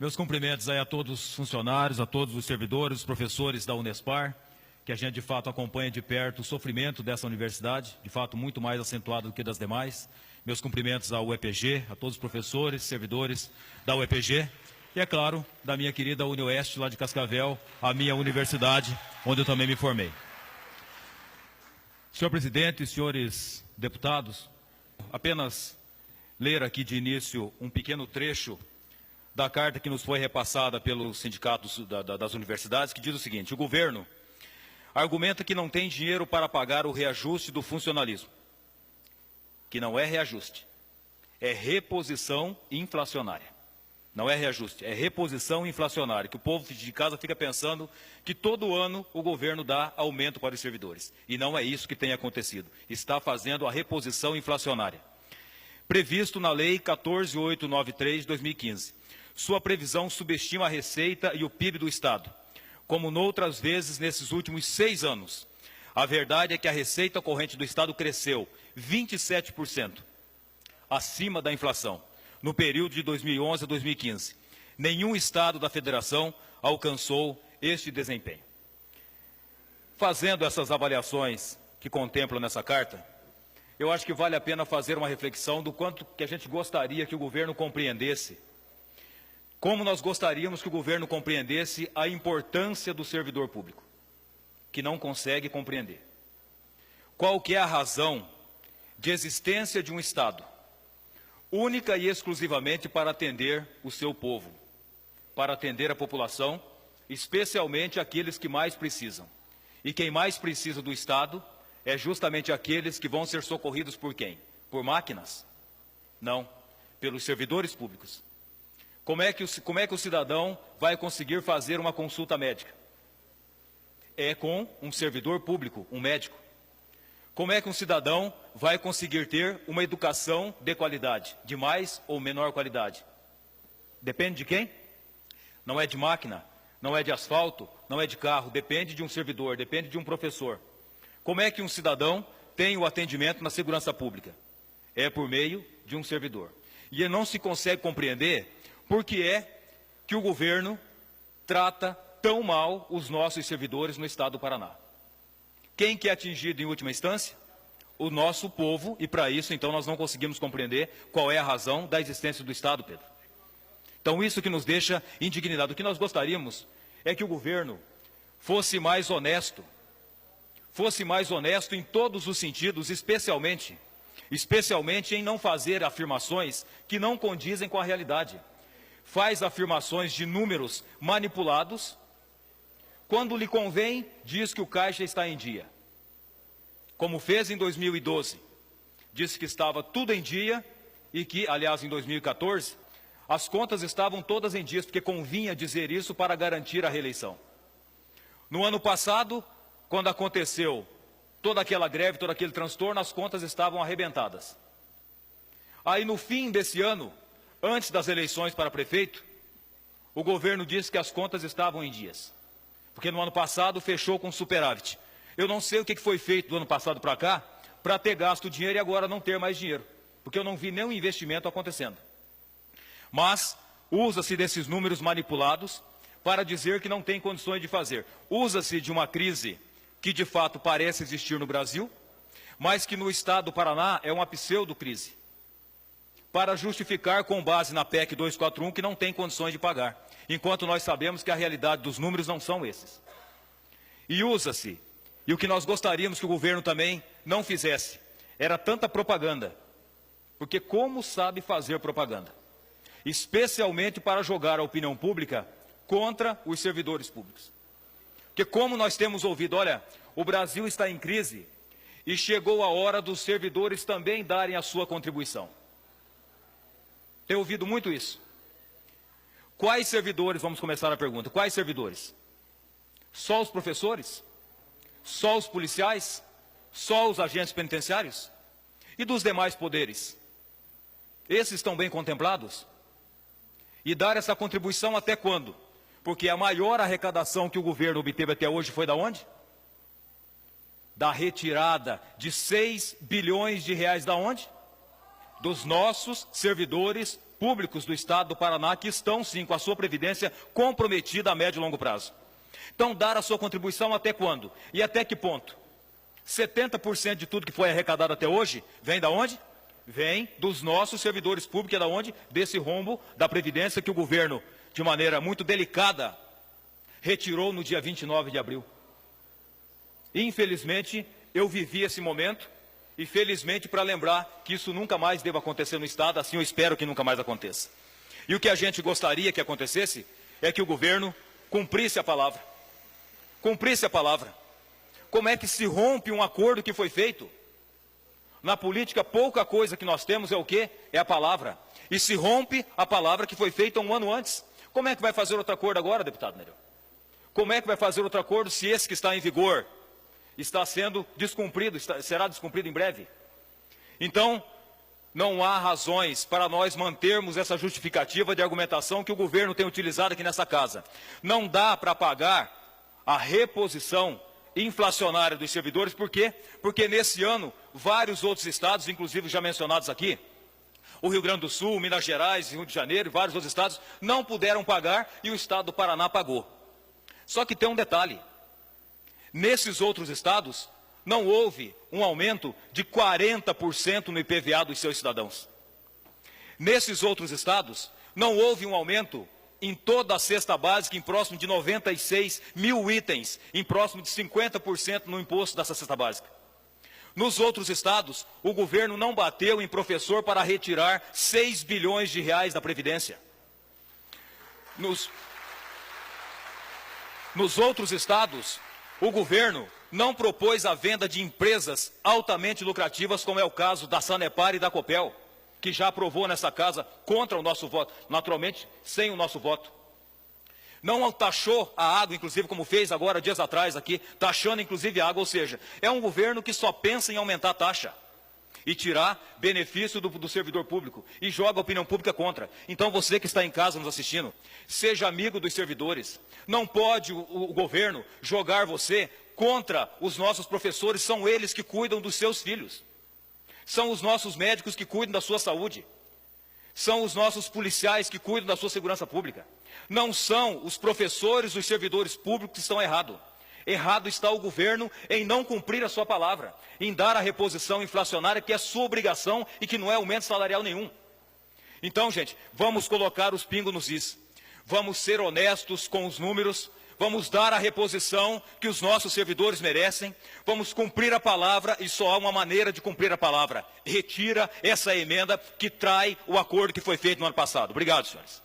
Meus cumprimentos aí a todos os funcionários, a todos os servidores, os professores da Unespar, que a gente de fato acompanha de perto o sofrimento dessa universidade, de fato muito mais acentuado do que das demais. Meus cumprimentos ao UEPG, a todos os professores, servidores da UEPG e, é claro, da minha querida UniOeste, lá de Cascavel, a minha universidade, onde eu também me formei. Senhor presidente, senhores deputados, apenas ler aqui de início um pequeno trecho da carta que nos foi repassada pelos sindicatos das universidades, que diz o seguinte: o governo argumenta que não tem dinheiro para pagar o reajuste do funcionalismo, que não é reajuste, é reposição inflacionária. Não é reajuste, é reposição inflacionária, que o povo de casa fica pensando que todo ano o governo dá aumento para os servidores. E não é isso que tem acontecido. Está fazendo a reposição inflacionária. Previsto na Lei 14.893 de 2015. Sua previsão subestima a receita e o PIB do Estado, como noutras vezes nesses últimos 6 anos. A verdade é que a receita corrente do Estado cresceu 27%, acima da inflação, no período de 2011 a 2015. Nenhum Estado da Federação alcançou este desempenho. Fazendo essas avaliações que contemplam nessa carta, eu acho que vale a pena fazer uma reflexão do quanto que a gente gostaria que o governo compreendesse, como nós gostaríamos que o governo compreendesse a importância do servidor público, que não consegue compreender. Qual que é a razão de existência de um Estado, única e exclusivamente para atender o seu povo, para atender a população, especialmente aqueles que mais precisam. E quem mais precisa do Estado é justamente aqueles que vão ser socorridos por quem? Por máquinas? Não, pelos servidores públicos. Como é que o cidadão vai conseguir fazer uma consulta médica? É com um servidor público, um médico. Como é que um cidadão vai conseguir ter uma educação de qualidade, de mais ou menor qualidade? Depende de quem? Não é de máquina, não é de asfalto, não é de carro, depende de um servidor, depende de um professor. Como é que um cidadão tem o atendimento na segurança pública? É por meio de um servidor. E ele não se consegue compreender por que é que o governo trata tão mal os nossos servidores no Estado do Paraná. Quem que é atingido em última instância? O nosso povo, e para isso, então, nós não conseguimos compreender qual é a razão da existência do Estado, Pedro. Então, isso que nos deixa indignados. O que nós gostaríamos é que o governo fosse mais honesto em todos os sentidos, especialmente em não fazer afirmações que não condizem com a realidade. Faz afirmações de números manipulados. Quando lhe convém, diz que o caixa está em dia. Como fez em 2012. Disse que estava tudo em dia e que, aliás, em 2014, as contas estavam todas em dias, porque convinha dizer isso para garantir a reeleição. No ano passado, quando aconteceu toda aquela greve, todo aquele transtorno, as contas estavam arrebentadas. Aí, no fim desse ano, antes das eleições para prefeito, o governo disse que as contas estavam em dias. Porque no ano passado fechou com superávit. Eu não sei o que foi feito do ano passado para cá para ter gasto dinheiro e agora não ter mais dinheiro. Porque eu não vi nenhum investimento acontecendo. Mas usa-se desses números manipulados para dizer que não tem condições de fazer. Usa-se de uma crise que de fato parece existir no Brasil, mas que no Estado do Paraná é uma pseudo-crise, para justificar com base na PEC 241 que não tem condições de pagar, enquanto nós sabemos que a realidade dos números não são esses. E usa-se, e o que nós gostaríamos que o governo também não fizesse, era tanta propaganda, porque como sabe fazer propaganda, especialmente para jogar a opinião pública contra os servidores públicos. Porque como nós temos ouvido, olha, o Brasil está em crise e chegou a hora dos servidores também darem a sua contribuição. Tenho ouvido muito isso. Quais servidores, vamos começar a pergunta, quais servidores? Só os professores? Só os policiais? Só os agentes penitenciários? E dos demais poderes? Esses estão bem contemplados? E dar essa contribuição até quando? Porque a maior arrecadação que o governo obteve até hoje foi da onde? Da retirada de 6 bilhões de reais da onde? Dos nossos servidores públicos do Estado do Paraná que estão, sim, com a sua previdência comprometida a médio e longo prazo. Então, dar a sua contribuição até quando? E até que ponto? 70% de tudo que foi arrecadado até hoje vem da onde? Vem dos nossos servidores públicos, é da onde? Desse rombo da Previdência que o governo, de maneira muito delicada, retirou no dia 29 de abril. Infelizmente, eu vivi esse momento, e felizmente para lembrar que isso nunca mais deva acontecer no Estado, assim eu espero que nunca mais aconteça. E o que a gente gostaria que acontecesse é que o governo cumprisse a palavra. Cumprisse a palavra. Como é que se rompe um acordo que foi feito? Na política, pouca coisa que nós temos é o quê? É a palavra. E se rompe a palavra que foi feita um ano antes. Como é que vai fazer outro acordo agora, deputado Nereu? Como é que vai fazer outro acordo se esse que está em vigor está sendo descumprido, será descumprido em breve? Então, não há razões para nós mantermos essa justificativa de argumentação que o governo tem utilizado aqui nessa casa. Não dá para pagar a reposição inflacionária dos servidores, por quê? Porque nesse ano, vários outros estados, inclusive já mencionados aqui, o Rio Grande do Sul, Minas Gerais, Rio de Janeiro e vários outros estados, não puderam pagar e o estado do Paraná pagou. Só que tem um detalhe. Nesses outros estados, não houve um aumento de 40% no IPVA dos seus cidadãos. Nesses outros estados, não houve um aumento em toda a cesta básica, em próximo de 96 mil itens, em próximo de 50% no imposto dessa cesta básica. Nos outros estados, o governo não bateu em professor para retirar 6 bilhões de reais da Previdência. Nos outros estados, o governo não propôs a venda de empresas altamente lucrativas, como é o caso da Sanepar e da Copel, que já aprovou nessa casa contra o nosso voto, naturalmente sem o nosso voto. Não taxou a água, inclusive, como fez agora dias atrás aqui, taxando inclusive a água, ou seja, é um governo que só pensa em aumentar a taxa e tirar benefício do servidor público e joga a opinião pública contra. Então você que está em casa nos assistindo, seja amigo dos servidores. Não pode o governo jogar você contra os nossos professores, são eles que cuidam dos seus filhos. São os nossos médicos que cuidam da sua saúde. São os nossos policiais que cuidam da sua segurança pública. Não são os professores, os servidores públicos que estão errados. Errado está o governo em não cumprir a sua palavra, em dar a reposição inflacionária que é sua obrigação e que não é aumento salarial nenhum. Então, gente, vamos colocar os pingos nos is. Vamos ser honestos com os números. Vamos dar a reposição que os nossos servidores merecem. Vamos cumprir a palavra e só há uma maneira de cumprir a palavra. Retira essa emenda que trai o acordo que foi feito no ano passado. Obrigado, senhores.